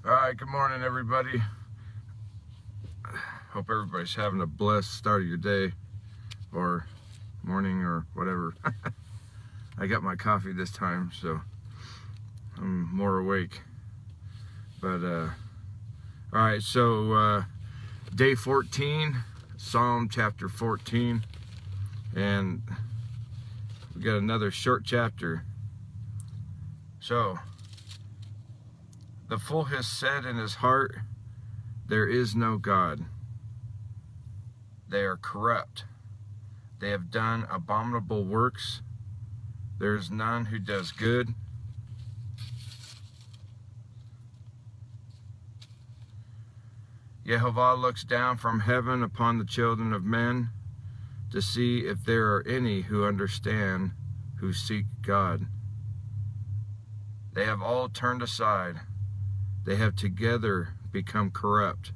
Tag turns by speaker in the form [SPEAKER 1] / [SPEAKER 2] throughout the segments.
[SPEAKER 1] All right, good morning, everybody. Hope everybody's having a blessed start of your day or morning or whatever. I got my coffee this time, so I'm more awake. But, all right, so day 14, Psalm chapter 14, and we got another short chapter. So, the fool has said in his heart, there is no God. They are corrupt. They have done abominable works. There is none who does good. Yehovah looks down from heaven upon the children of men to see if there are any who understand, who seek God. They have all turned aside. They have together become corrupt.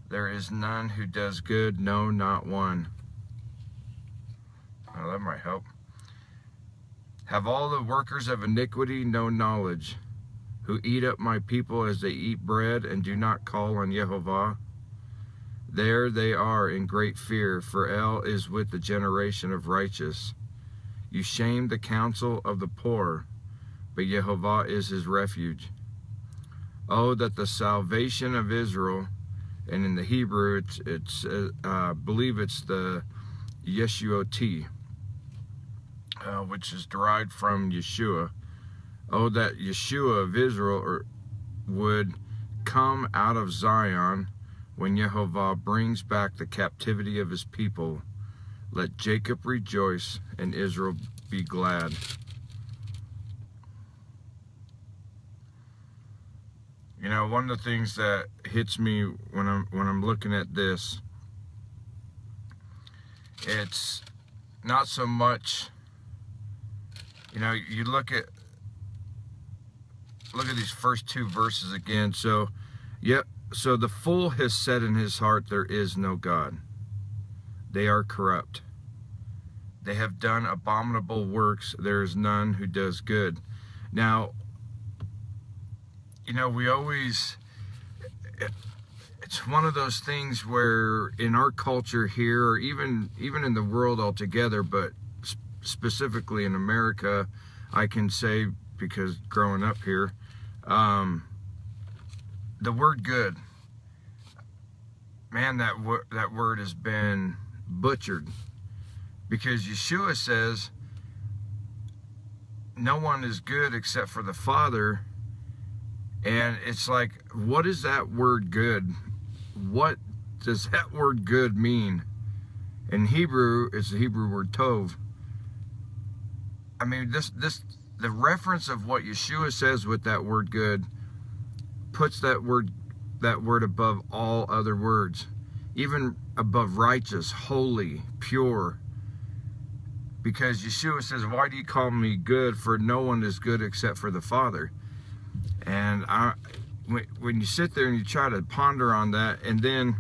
[SPEAKER 1] There is none who does good, no, not one. Oh, that might help. Have all the workers of iniquity no knowledge, who eat up my people as they eat bread and do not call on Yehovah? There they are in great fear, for El is with the generation of righteous. You shame the counsel of the poor, but Yehovah is his refuge. Oh, that the salvation of Israel, and in the Hebrew, I believe it's the Yeshuot, which is derived from Yeshua. Oh, that Yeshua of Israel would come out of Zion when Yehovah brings back the captivity of his people. Let Jacob rejoice and Israel be glad. You know, one of the things that hits me when I'm looking at this, it's not so much, you know, you look at these first two verses again. So, so the fool has said in his heart, there is no God. They are corrupt. They have done abominable works. There is none who does good. Now, you know, it's one of those things where in our culture here, or even in the world altogether, but specifically in America, I can say, because growing up here, the word good, man, that word has been butchered, because Yeshua says no one is good except for the Father. And it's like, what is that word good? What does that word good mean? In Hebrew, it's the Hebrew word tov. I mean, the reference of what Yeshua says with that word good puts that word above all other words, even above righteous, holy, pure. Because Yeshua says, why do you call me good? For no one is good except for the Father. And when you sit there and you try to ponder on that, and then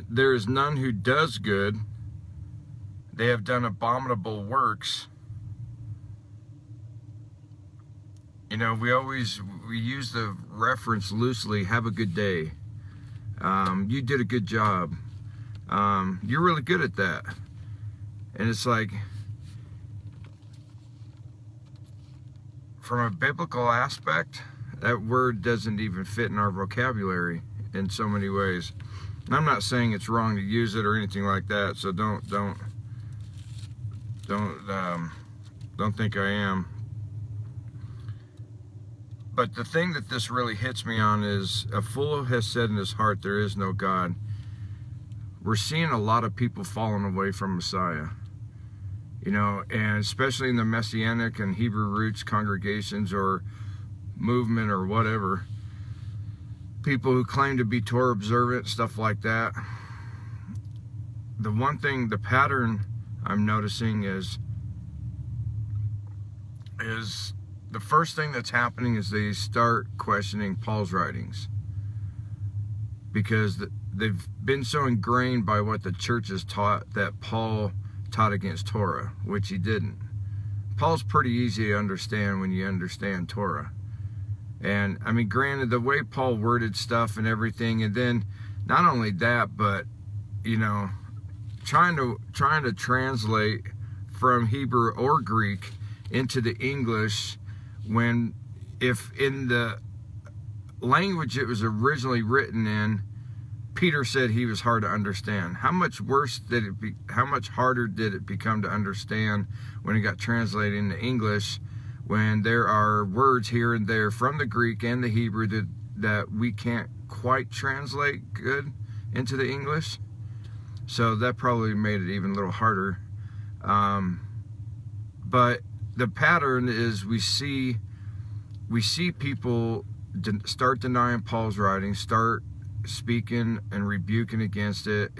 [SPEAKER 1] there is none who does good. They have done abominable works. You know, we use the reference loosely. Have a good day. You did a good job. You're really good at that. And it's like, from a biblical aspect, that word doesn't even fit in our vocabulary in so many ways. And I'm not saying it's wrong to use it or anything like that, so don't think I am. But the thing that this really hits me on is, a fool has said in his heart, there is no God. We're seeing a lot of people falling away from Messiah. You know, and especially in the Messianic and Hebrew roots congregations or movement or whatever, people who claim to be Torah observant, stuff like that. The one thing, the pattern I'm noticing is the first thing that's happening is they start questioning Paul's writings, because they've been so ingrained by what the church has taught that Paul taught against Torah, which he didn't. Paul's pretty easy to understand when you understand Torah. And I mean, granted, the way Paul worded stuff and everything, and then not only that, but you know, trying to translate from Hebrew or Greek into the English, when if in the language it was originally written in, Peter said he was hard to understand. How much worse did it be? How much harder did it become to understand when it got translated into English, when there are words here and there from the Greek and the Hebrew that we can't quite translate good into the English? So that probably made it even a little harder. But the pattern is we see people start denying Paul's writings, start speaking and rebuking against it,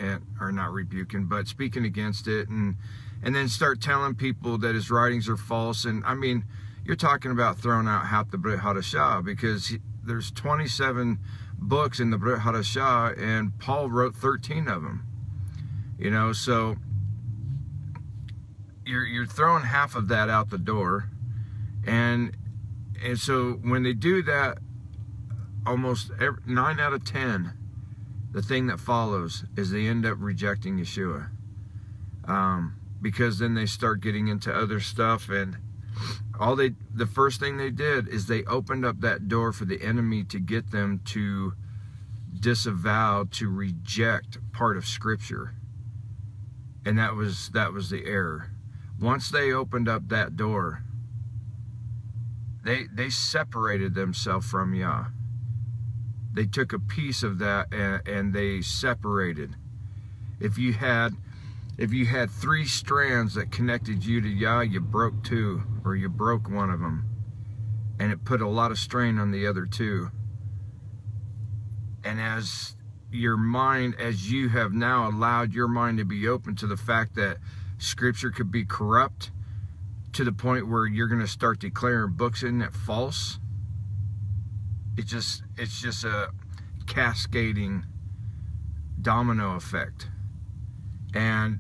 [SPEAKER 1] or not rebuking, but speaking against it, and then start telling people that his writings are false. And I mean, you're talking about throwing out half the Brit Hadashah, because there's 27 books in the Brit Hadashah, and Paul wrote 13 of them. You know, so you're throwing half of that out the door, and so when they do that, almost 9 out of 10, the thing that follows is they end up rejecting Yeshua, because then they start getting into other stuff, and the first thing they did is they opened up that door for the enemy to get them to disavow, to reject part of Scripture. And that was the error. Once they opened up that door, they separated themselves from Yah. They took a piece of that and they separated. If you had 3 strands that connected you to Yah, you broke 2, or you broke one of them, and it put a lot of strain on the other 2. And as you have now allowed your mind to be open to the fact that Scripture could be corrupt, to the point where you're going to start declaring books in it false, it's just a cascading domino effect. And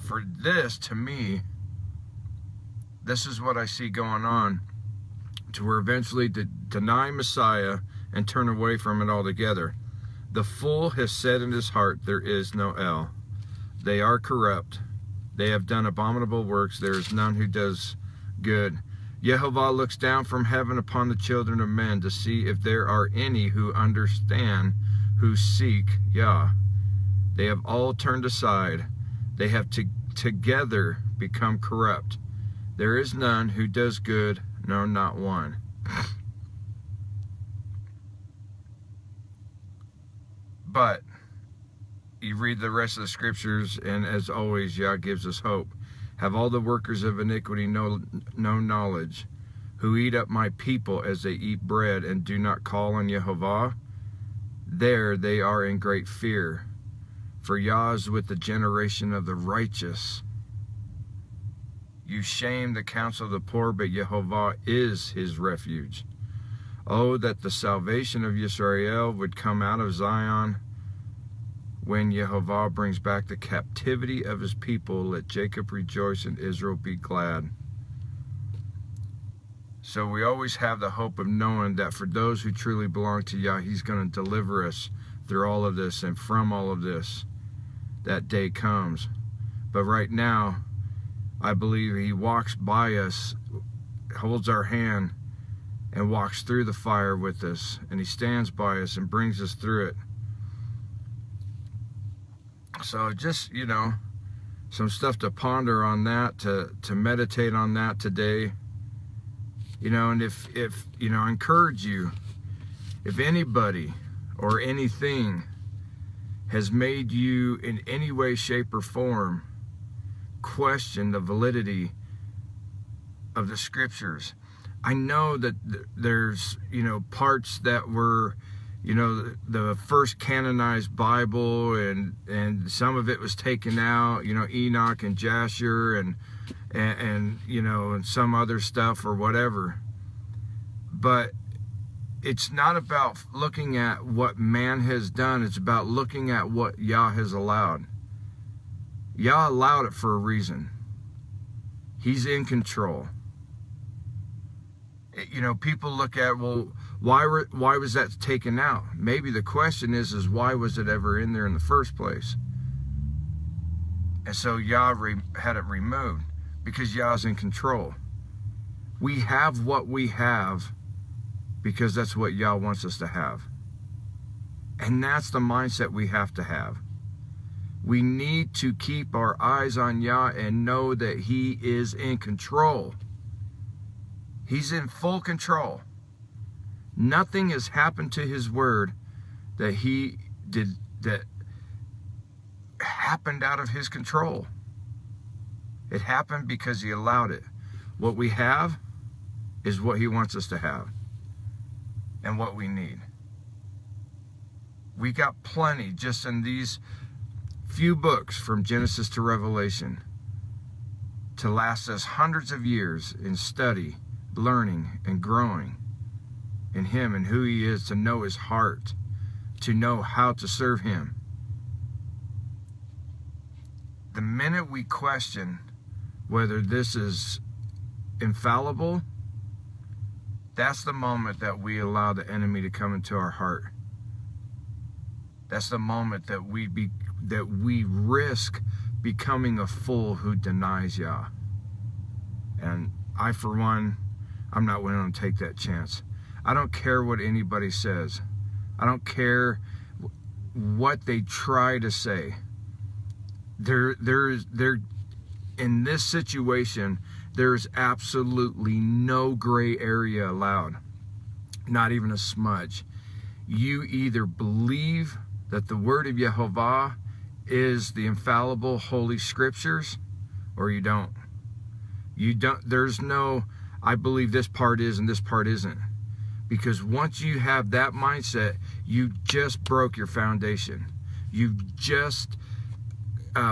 [SPEAKER 1] for this, to me, this is what I see going on, to where eventually deny Messiah and turn away from it altogether. The fool has said in his heart, there is no El. They are corrupt. They have done abominable works. There is none who does good. Yehovah looks down from heaven upon the children of men to see if there are any who understand, who seek Yah. They have all turned aside. They have together become corrupt. There is none who does good, no, not one. But you read the rest of the scriptures, and as always, Yah gives us hope. Have all the workers of iniquity no knowledge, who eat up my people as they eat bread, and do not call on Yehovah? There they are in great fear, for Yah is with the generation of the righteous. You shame the counsel of the poor, but Yehovah is his refuge. Oh, that the salvation of Yisrael would come out of Zion. When Yehovah brings back the captivity of his people, let Jacob rejoice and Israel be glad. So we always have the hope of knowing that for those who truly belong to Yah, he's going to deliver us through all of this and from all of this. That day comes. But right now, I believe he walks by us, holds our hand, and walks through the fire with us. And he stands by us and brings us through it. So just, you know, some stuff to ponder on that, to meditate on that today. You know, and if you know, I encourage you, if anybody or anything has made you in any way, shape, or form question the validity of the scriptures. I know that there's, you know, parts that were, you know, the first canonized Bible, and some of it was taken out, you know, Enoch and Jasher and you know, and some other stuff or whatever. But it's not about looking at what man has done. It's about looking at what Yah has allowed. Yah allowed it for a reason. He's in control. You know, people look at, well, why was that taken out? Maybe the question is why was it ever in there in the first place? And so Yah had it removed because Yah's in control. We have what we have because that's what Yah wants us to have. And that's the mindset we have to have. We need to keep our eyes on Yah and know that He is in control. He's in full control. Nothing has happened to His word that He did that happened out of His control. It happened because He allowed it. What we have is what He wants us to have and what we need. We got plenty just in these few books from Genesis to Revelation to last us hundreds of years in study, learning, and growing in Him and who He is, to know His heart, to know how to serve Him. The minute we question whether this is infallible, that's the moment that we allow the enemy to come into our heart. That's the moment that we risk becoming a fool who denies Yah. And I, for one, I'm not willing to take that chance. I don't care what anybody says. I don't care what they try to say. In this situation, there's absolutely no gray area allowed. Not even a smudge. You either believe that the word of Yehovah is the infallible holy scriptures, or you don't. You don't. There's no, I believe this part is and this part isn't. Because once you have that mindset, you just broke your foundation. You've just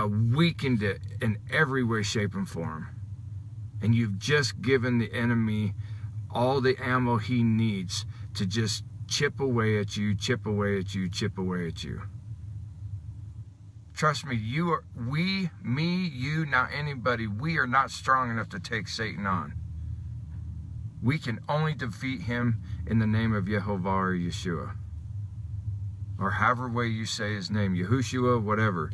[SPEAKER 1] weakened it in every way, shape, and form. And you've just given the enemy all the ammo he needs to just chip away at you, chip away at you, chip away at you. Trust me, you, not anybody, we are not strong enough to take Satan on. We can only defeat him in the name of Yehovah or Yeshua. Or however way you say his name, Yahushua, whatever.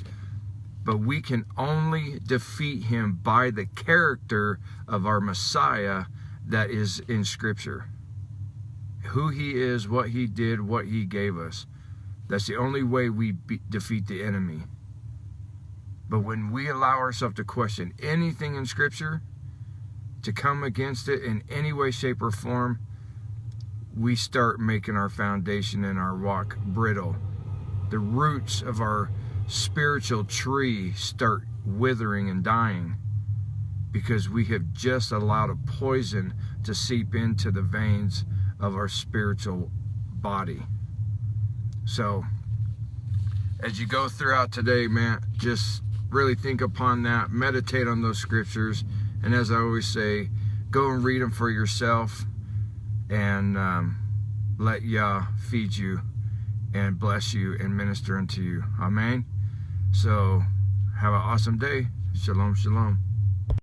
[SPEAKER 1] But we can only defeat him by the character of our Messiah that is in Scripture. Who he is, what he did, what he gave us. That's the only way we defeat the enemy. But when we allow ourselves to question anything in Scripture, to come against it in any way, shape, or form, we start making our foundation and our walk brittle. The roots of our spiritual tree start withering and dying because we have just allowed a poison to seep into the veins of our spiritual body. So as you go throughout today, man, just really think upon that, meditate on those scriptures, and as I always say, go and read them for yourself and let Yah feed you and bless you and minister unto you. Amen. So have an awesome day. Shalom, shalom.